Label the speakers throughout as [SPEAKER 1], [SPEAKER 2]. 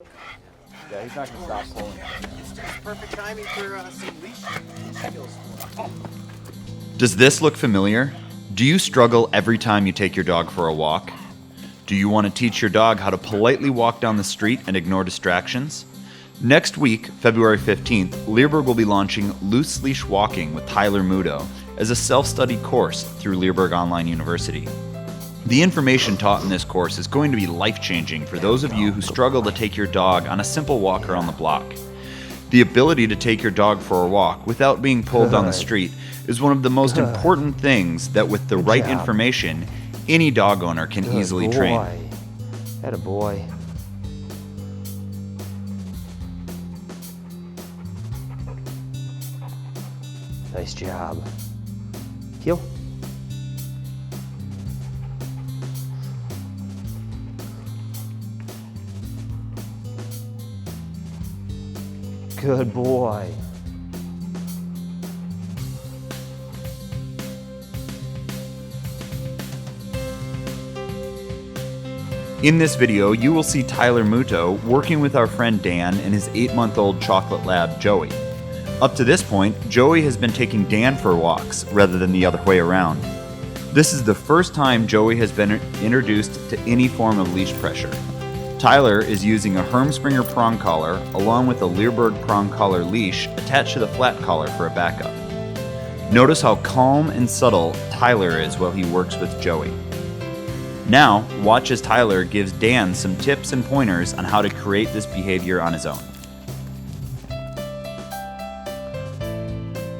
[SPEAKER 1] Yeah, he's not going to stop pulling.
[SPEAKER 2] It's just perfect timing for some leash skills.
[SPEAKER 3] Does this look familiar? Do you struggle every time you take your dog for a walk? Do you want to teach your dog how to politely walk down the street and ignore distractions? Next week, February 15th, Leerburg will be launching Leash Walking with Tyler Muto as a self-study course through Leerburg Online University. The information taught in this course is going to be life-changing for those of you who struggle to take your dog on a simple walk around the block. The ability to take your dog for a walk without being pulled down the street is one of the most important things that with the right information, any dog owner can easily train.
[SPEAKER 4] Attaboy. Nice job. Heel. Good boy.
[SPEAKER 3] In this video, you will see Tyler Muto working with our friend Dan and his 8-month-old chocolate lab, Joey. Up to this point, Joey has been taking Dan for walks rather than the other way around. This is the first time Joey has been introduced to any form of leash pressure. Tyler is using a Hermspringer prong collar along with a Leerburg prong collar leash attached to the flat collar for a backup. Notice how calm and subtle Tyler is while he works with Joey. Now, watch as Tyler gives Dan some tips and pointers on how to create this behavior on his own.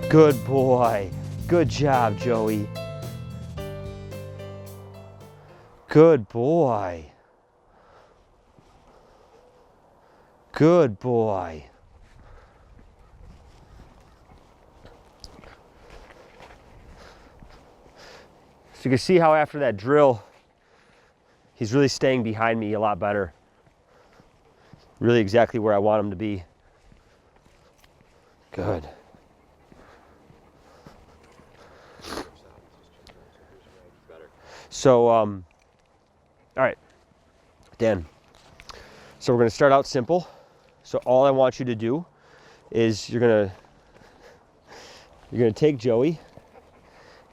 [SPEAKER 4] Good boy. Good job, Joey. Good boy. Good boy. So you can see how after that drill, he's really staying behind me a lot better. Really exactly where I want him to be. Good. So, all right, Dan. So we're gonna start out simple. So all I want you to do is you're gonna take Joey,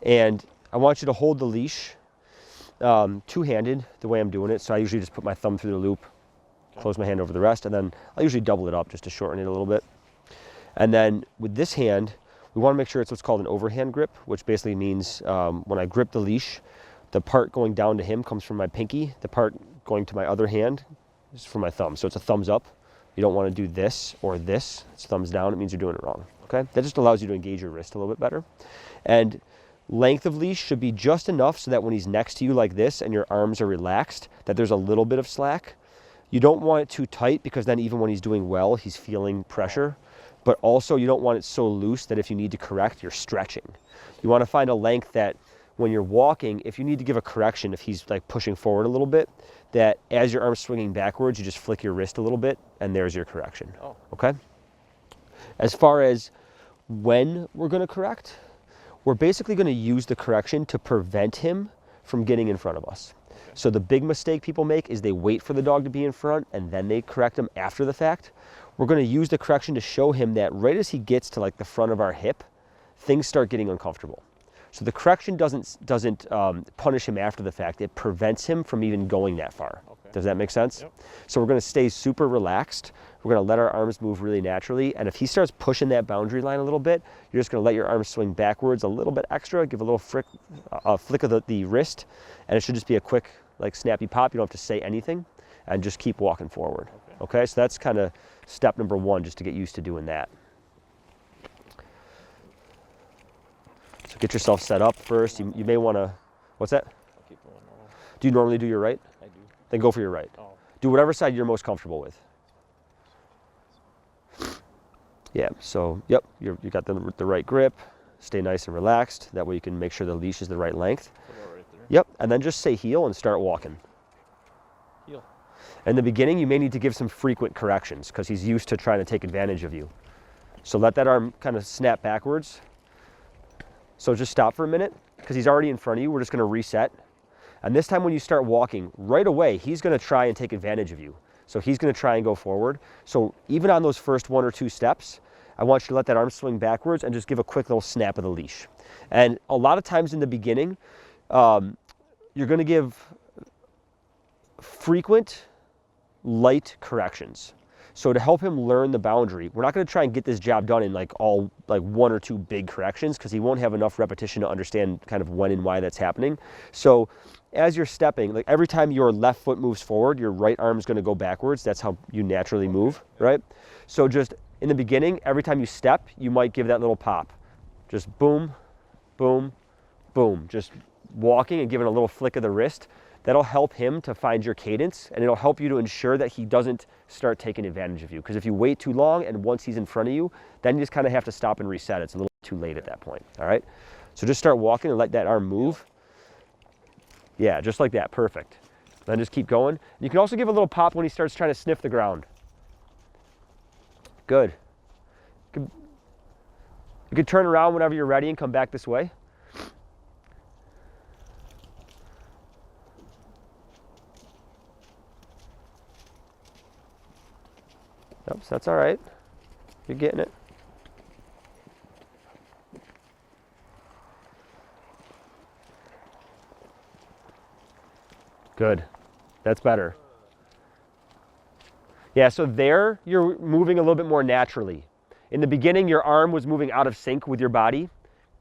[SPEAKER 4] and I want you to hold the leash two-handed the way I'm doing it. So I usually just put my thumb through the loop, close my hand over the rest, and then I'll usually double it up just to shorten it a little bit. And then with this hand, we want to make sure it's what's called an overhand grip, which basically means when I grip the leash, the part going down to him comes from my pinky, the part going to my other hand is from my thumb. So it's a thumbs up. You don't want to do this or this. It's thumbs down. It means you're doing it wrong. Okay? That just allows you to engage your wrist a little bit better. And length of leash should be just enough so that when he's next to you like this and your arms are relaxed, that there's a little bit of slack. You don't want it too tight because then even when he's doing well, he's feeling pressure. But also you don't want it so loose that if you need to correct, you're stretching. You want to find a length that when you're walking, if you need to give a correction, if he's like pushing forward a little bit, that as your arm's swinging backwards, you just flick your wrist a little bit and there's your correction. Okay? As far as when we're going to correct, we're basically going to use the correction to prevent him from getting in front of us. Okay. So the big mistake people make is they wait for the dog to be in front and then they correct him after the fact. We're going to use the correction to show him that right as he gets to like the front of our hip, things start getting uncomfortable. So the correction doesn't punish him after the fact. It prevents him from even going that far. Okay. Does that make sense? Yep. So we're going to stay super relaxed. We're going to let our arms move really naturally. And if he starts pushing that boundary line a little bit, you're just going to let your arms swing backwards a little bit extra, give a little flick of the wrist, and it should just be a quick, like snappy pop. You don't have to say anything, and just keep walking forward. Okay, so that's kind of step number one, just to get used to doing that. So get yourself set up first. You may want to, what's that?
[SPEAKER 1] I'll keep going normal.
[SPEAKER 4] Do you normally do your right?
[SPEAKER 1] I do.
[SPEAKER 4] Then go for your right.
[SPEAKER 1] Oh.
[SPEAKER 4] Do whatever side you're most comfortable with. Yeah, so, yep, you got the right grip. Stay nice and relaxed. That way you can make sure the leash is the right length.
[SPEAKER 1] Right there.
[SPEAKER 4] Yep, and then just say heel and start walking.
[SPEAKER 1] Heel.
[SPEAKER 4] In the beginning, you may need to give some frequent corrections because he's used to trying to take advantage of you. So let that arm kind of snap backwards. So just stop for a minute because he's already in front of you. We're just going to reset. And this time when you start walking, right away, he's going to try and take advantage of you. So he's going to try and go forward. So even on those first 1 or 2 steps, I want you to let that arm swing backwards and just give a quick little snap of the leash. And a lot of times in the beginning, you're going to give frequent, light corrections. So to help him learn the boundary, we're not going to try and get this job done in like 1 or 2 big corrections, because he won't have enough repetition to understand kind of when and why that's happening. So as you're stepping, like every time your left foot moves forward, your right arm is going to go backwards. That's how you naturally move, right? So just in the beginning, every time you step, you might give that little pop. Just boom, boom, boom. Just walking and giving a little flick of the wrist. That'll help him to find your cadence, and it'll help you to ensure that he doesn't start taking advantage of you. Because if you wait too long and once he's in front of you, then you just kind of have to stop and reset. It's a little too late at that point, all right? So just start walking and let that arm move. Yeah, just like that, perfect. Then just keep going. You can also give a little pop when he starts trying to sniff the ground. Good. You could turn around whenever you're ready and come back this way. Oops, that's all right. You're getting it. Good. That's better. Yeah, so there you're moving a little bit more naturally. In the beginning, your arm was moving out of sync with your body,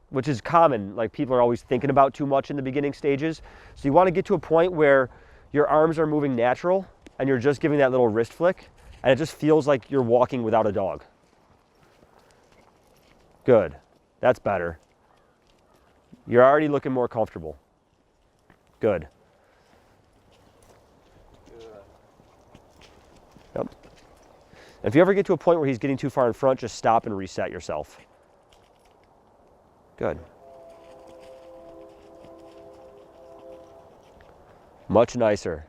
[SPEAKER 4] which is common. Like, people are always thinking about too much in the beginning stages. So you want to get to a point where your arms are moving natural and you're just giving that little wrist flick, and it just feels like you're walking without a dog. Good. That's better. You're already looking more comfortable. Good. Yep. If you ever get to a point where he's getting too far in front, just stop and reset yourself. Good. Much nicer.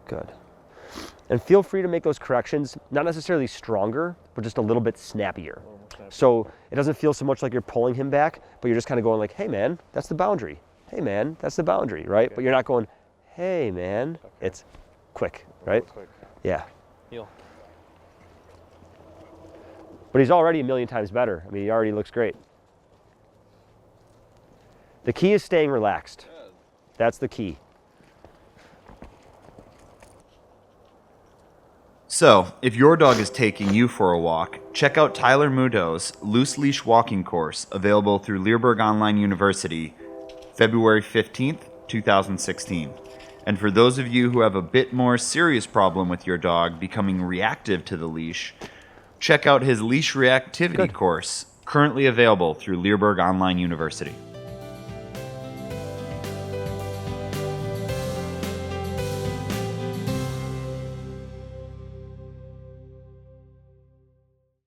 [SPEAKER 4] Good. And feel free to make those corrections, not necessarily stronger, but just a little bit snappier. So it doesn't feel so much like you're pulling him back, but you're just kind of going like, hey man, that's the boundary. Hey man, that's the boundary, right? Okay. But you're not going, hey man, okay. It's quick, right? Quick. Yeah.
[SPEAKER 1] Heel.
[SPEAKER 4] But he's already a million times better. I mean, he already looks great. The key is staying relaxed. That's the key.
[SPEAKER 3] So, if your dog is taking you for a walk, check out Tyler Muto's Loose Leash Walking course, available through Leerburg Online University, February 15th, 2016. And for those of you who have a bit more serious problem with your dog becoming reactive to the leash, check out his Leash Reactivity course, currently available through Leerburg Online University.